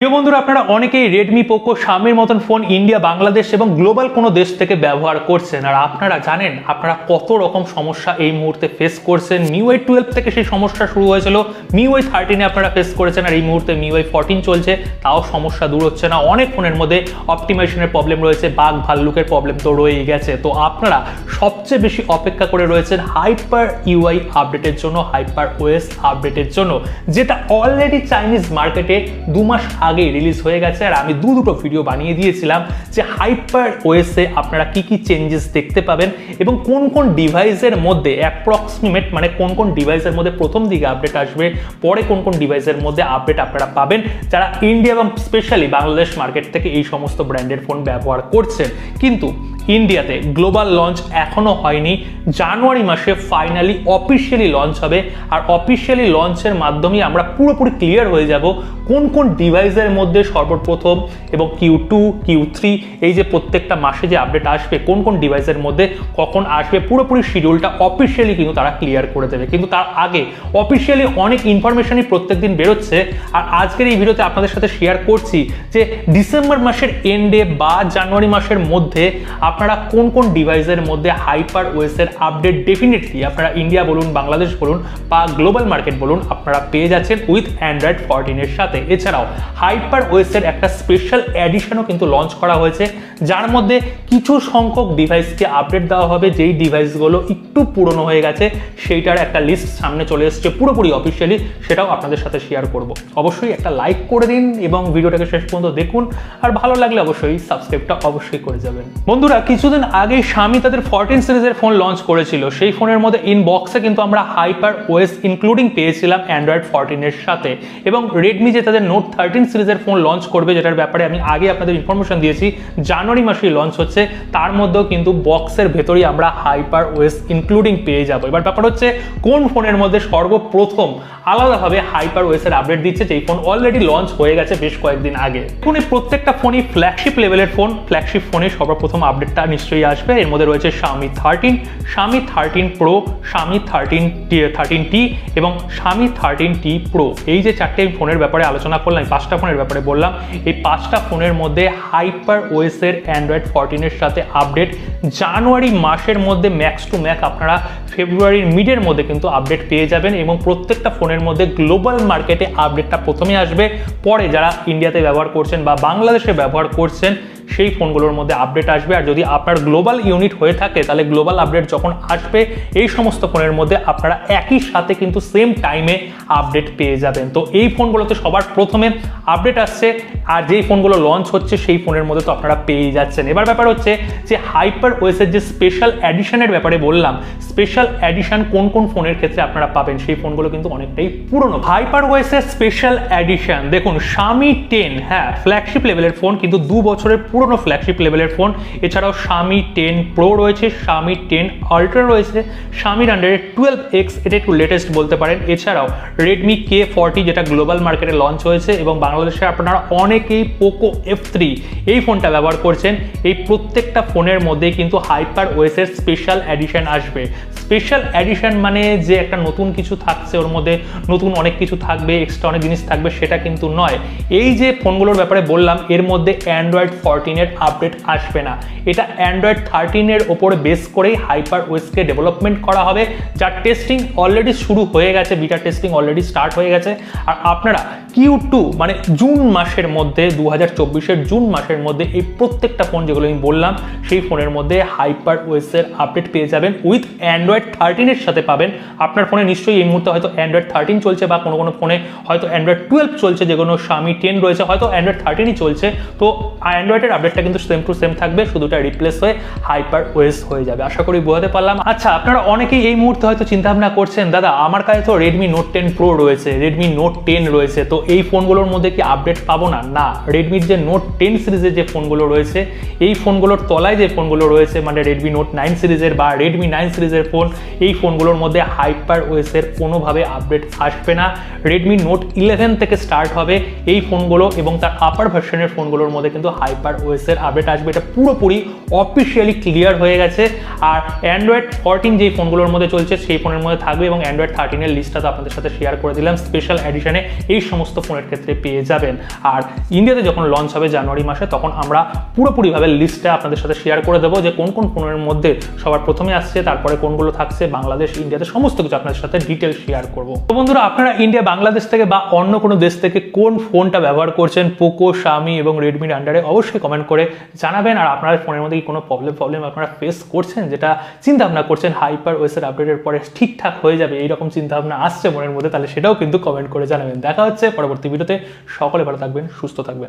প্রিয় বন্ধুরা, আপনারা অনেকেই রেডমি, পোকো, শাওমির মতন ফোন ইন্ডিয়া, বাংলাদেশ এবং গ্লোবাল কোনো দেশ থেকে ব্যবহার করছেন। আর আপনারা জানেন আপনারা কত রকম সমস্যা এই মুহূর্তে ফেস করছেন। মিউই 12 থেকে সেই সমস্যা শুরু হয়েছিল, মিউই 13-এ আপনারা ফেস করেছেন, আর এই মুহূর্তে মিউই 14 চলছে, তাও সমস্যা দূর হচ্ছে না। অনেক ফোনের মধ্যে অপটিমাইজেশনের প্রবলেম রয়েছে, বাগ ভাল্লুকের প্রবলেম তো রয়েই গেছে। তো আপনারা সবচেয়ে বেশি অপেক্ষা করে রয়েছেন হাইপার ইউআই আপডেটের জন্য, হাইপার ওএস আপডেটের জন্য, যেটা অলরেডি চাইনিজ মার্কেটে 2 মাস আগেই রিলিজ হয়ে গেছে। আর আমি দুটো ভিডিও বানিয়ে দিয়েছিলাম যে হাইপার ওএসে আপনারা কি কি চেঞ্জেস দেখতে পাবেন এবং কোন কোন ডিভাইসের মধ্যে অ্যাপ্রক্সিমেট, মানে কোন কোন ডিভাইসের মধ্যে প্রথম দিকে আপডেট আসবে, পরে কোন কোন ডিভাইসের মধ্যে আপডেট আপনারা পাবেন যারা ইন্ডিয়া এবং স্পেশালি বাংলাদেশ মার্কেট থেকে এই সমস্ত ব্র্যান্ডের ফোন ব্যবহার করছেন। কিন্তু ইন্ডিয়াতে গ্লোবাল লঞ্চ এখনো হয়নি, জানুয়ারি মাসে ফাইনালি অফিসিয়ালি লঞ্চ হবে। আর অফিসিয়ালি লঞ্চের মাধ্যমে আমরা পুরোপুরি ক্লিয়ার হয়ে যাব কোন কোন ডিভাইসের মধ্যে সর্বপ্রথম এবং Q2, Q3 এই যে প্রত্যেকটা মাসে যে আপডেট আসবে, কোন কোন ডিভাইসের মধ্যে কখন আসবে, পুরোপুরি শিডিউলটা অফিসিয়ালি কিন্তু তারা ক্লিয়ার করে দেবে। কিন্তু তার আগে অফিসিয়ালি অনেক ইনফরমেশনই প্রত্যেকদিন বেরোচ্ছে। আর আজকের এই ভিডিওতে আপনাদের সাথে শেয়ার করছি যে ডিসেম্বর মাসের এন্ডে বা জানুয়ারি মাসের মধ্যে আপনারা কোন কোন ডিভাইসের মধ্যে হাইপার ওএসের আপডেট ডেফিনেটলি আপনারা ইন্ডিয়া বলুন, বাংলাদেশ বলুন বা গ্লোবাল মার্কেট বলুন আপনারা পেয়ে যাচ্ছেন উইথ অ্যান্ড্রয়েড 14 এর সাথে। এছাড়াও হাইপার ওএসের একটা স্পেশাল এডিশনও কিন্তু লঞ্চ করা হয়েছে, যার মধ্যে কিছু সংখ্যক ডিভাইসকে আপডেট দেওয়া হবে, যেই ডিভাইসগুলো একটু পুরনো হয়ে গেছে সেইটার একটা লিস্ট সামনে চলে এসেছে পুরোপুরি অফিসিয়ালি, সেটাও আপনাদের সাথে শেয়ার করব। অবশ্যই একটা লাইক করে দিন এবং ভিডিওটাকে শেষ পর্যন্ত দেখুন, আর ভালো লাগলে অবশ্যই সাবস্ক্রাইবটা অবশ্যই করে যাবেন। বন্ধুরা, কিছুদিন আগে Xiaomi তাদের 14 সিরিজের ফোন লঞ্চ করেছিল। সেই ফোনের মধ্যে ইনবক্সে কিন্তু আমরা হাইপার ওএস ইনক্লুডিং পেয়েছিলাম অ্যান্ড্রয়েড 14 এর সাথে। এবং রেডমি যে তাদের নোট 13 সিরিজের ফোন লঞ্চ করবে, যেটার ব্যাপারে আমি আগে আপনাদের ইনফরমেশন দিয়েছি, জানুয়ারি মাসেই লঞ্চ হচ্ছে, তার মধ্যেও কিন্তু বক্সের ভেতরেই আমরা হাইপার ওএস ইনক্লুডিং পেয়ে যাবো। এবার ব্যাপার হচ্ছে কোন ফোনের মধ্যে সর্বপ্রথম আলাদাভাবে হাইপার ওএসের আপডেট দিচ্ছে, যেই ফোন অলরেডি লঞ্চ হয়ে গেছে বেশ কয়েকদিন আগে। এখন এই প্রত্যেকটা ফোনই ফ্ল্যাগশিপ লেভেলের ফোন, ফ্ল্যাগশিপ ফোনে সর্বপ্রথম আপডেটটা নিশ্চয়ই আসবে। এর মধ্যে রয়েছে Xiaomi 13, Xiaomi 13 Pro, Xiaomi 13T এবং Xiaomi 13T Pro। এই যে চারটে ফোনের ব্যাপারে আলোচনা করলাম, 5টা ফোনের ব্যাপারে বললাম, এই 5টা ফোনের মধ্যে হাইপার ওএস এর অ্যান্ড্রয়েড 14 এর সাথে আপডেট জানুয়ারি মাসের মধ্যে ম্যাক্স টু ম্যাক্স আপনারা ফেব্রুয়ারির মিডের মধ্যে কিন্তু আপডেট পেয়ে যাবেন। এবং প্রত্যেকটা ফোনের মধ্যে গ্লোবাল মার্কেটে আপডেটটা প্রথমে আসবে, পরে যারা ইন্ডিয়াতে ব্যবহার করছেন বা বাংলাদেশে ব্যবহার করছেন সেই ফোনগুলোর মধ্যে আপডেট আসবে। আর যদি আপনার গ্লোবাল ইউনিট হয়ে থাকে তাহলে গ্লোবাল আপডেট যখন আসবে এই সমস্ত ফোনের মধ্যে আপনারা একই সাথে কিন্তু সেম টাইমে আপডেট পেয়ে যাবেন। তো এই ফোনগুলোতে সবার প্রথমে আপডেট আসছে, আর যেই ফোনগুলো লঞ্চ হচ্ছে সেই ফোনের মধ্যে তো আপনারা পেয়ে যাচ্ছেন। এবার ব্যাপার হচ্ছে যে হাইপার ওএসের যে স্পেশাল এডিশনের ব্যাপারে বললাম, স্পেশাল এডিশন কোন কোন ফোনের ক্ষেত্রে আপনারা পাবেন, সেই ফোনগুলো কিন্তু অনেকটাই পুরনো। হাইপার ওএসের স্পেশাল এডিশন দেখুন, Xiaomi 10, হ্যাঁ ফ্ল্যাগশিপ লেভেলের ফোন, কিন্তু 2 বছরের পুরনো ফ্ল্যাগশিপ লেভেলের ফোন। এছাড়াও Xiaomi 10 Pro রয়েছে, Xiaomi 10 Ultra রয়েছে, Xiaomi 12X, এটা একটু লেটেস্ট বলতে পারেন। এছাড়াও Redmi K40 যেটা গ্লোবাল মার্কেটে লঞ্চ হয়েছে এবং বাংলাদেশে আপনারা অনেকেই পোকো F3 এই ফোনটা ব্যবহার করছেন। এই প্রত্যেকটা ফোনের মধ্যে কিন্তু হাইপার ওএসের স্পেশাল এডিশন আসবে। স্পেশাল এডিশন মানে যে একটা নতুন কিছু থাকছে, ওর মধ্যে নতুন অনেক কিছু থাকবে, এক্সট্রা অনেক জিনিস থাকবে, সেটা কিন্তু নয়। এই যে ফোনগুলোর ব্যাপারে বললাম এর মধ্যে অ্যান্ড্রয়েড 14 এর আপডেট আসবে না, এটা অ্যান্ড্রয়েড 13 এর ওপরে বেস করেই হাইপার ওএসকে ডেভেলপমেন্ট করা হবে, যার টেস্টিং অলরেডি শুরু হয়ে গেছে, বিটা টেস্টিং অলরেডি স্টার্ট হয়ে গেছে। আর আপনারা Q2 মানে জুন মাসের মধ্যে, 2024-এর জুন মাসের মধ্যে এই প্রত্যেকটা ফোন যেগুলো আমি বললাম সেই ফোনের মধ্যে হাইপার ওএসের আপডেট পেয়ে যাবেন উইথ অ্যান্ড্রয়েড 13 এর সাথে পাবেন। আপনার ফোনে নিশ্চয়ই এই মুহূর্তে হয়তো অ্যান্ড্রয়েড 13 চলছে বা কোনো কোনো ফোনে হয়তো অ্যান্ড্রয়েড 12 চলছে, যেগুলো Xiaomi 10 রয়েছে, হয়তো অ্যান্ড্রয়েড 13ই চলছে। তো অ্যান্ড্রয়েডের আপডেটটা কিন্তু সেম টু সেম থাকবে, শুধুটা রিপ্লেস হয়ে হাইপার ওএস হয়ে যাবে। আশা করি বোঝাতে পারলাম। আচ্ছা, আপনারা অনেকেই এই মুহূর্তে হয়তো চিন্তা ভাবনা করছেন, দাদা আমার কাছে তো Redmi Note 10 Pro রয়েছে, Redmi Note 10 রয়েছে, তো এই ফোনগুলোর মধ্যে কি আপডেট পাবো না? না, রেডমির যে Note 10 সিরিজের যে ফোনগুলো রয়েছে, এই ফোনগুলোর তলায় যে ফোনগুলো রয়েছে মানে Redmi Note 9 সিরিজের বা Redmi 9 সিরিজের ফোন, এই ফোনগুলোর মধ্যে হাইপার ওএসের কোনোভাবে আপডেট আসবে না। Redmi Note 11 থেকে স্টার্ট হবে এই ফোনগুলো এবং তার আপার ভার্সনের ফোনগুলোর মধ্যে কিন্তু হাইপার ওএস এর আপডেট আসবে, এটা পুরোপুরি অফিসিয়ালি ক্লিয়ার হয়ে গেছে। আর অ্যান্ড্রয়েড 14 যেই ফোনগুলোর মধ্যে চলছে সেই ফোনের মধ্যে থাকবে, এবং অ্যান্ড্রয়েড 13 এর লিস্টটা তো আপনাদের সাথে শেয়ার করে দিলাম, স্পেশাল এডিশনে এই সমস্ত ফোনের ক্ষেত্রে পেয়ে যাবেন। আর ইন্ডিয়াতে যখন লঞ্চ হবে জানুয়ারি মাসে, তখন আমরা পুরোপুরিভাবে লিস্টটা আপনাদের সাথে শেয়ার করে দেবো যে কোন কোন ফোনের মধ্যে সবার প্রথমে আসছে, তারপরে কোনগুলো থাকছে, বাংলাদেশ ইন্ডিয়াতে সমস্ত কিছু আপনাদের সাথে ডিটেল শেয়ার করবো। তো বন্ধুরা, আপনারা ইন্ডিয়া বাংলাদেশ থেকে বা অন্য কোনো দেশ থেকে কোন ফোনটা ব্যবহার করছেন পোকো, শাওমি এবং রেডমির আন্ডারে, অবশ্যই কমেন্ট করে জানাবেন। আর আপনার ফোনের মধ্যে কি কোনো প্রবলেম আপনারা ফেস করছেন, যেটা চিন্তা ভাবনা করছেন হাইপার ওএস এর আপডেটের পরে ঠিকঠাক হয়ে যাবে, এইরকম চিন্তা ভাবনা আসছে মনের মধ্যে, তাহলে সেটাও কিন্তু কমেন্ট করে জানাবেন। দেখা হচ্ছে পরবর্তী ভিডিওতে। সকলে ভালো থাকবেন, সুস্থ থাকবেন।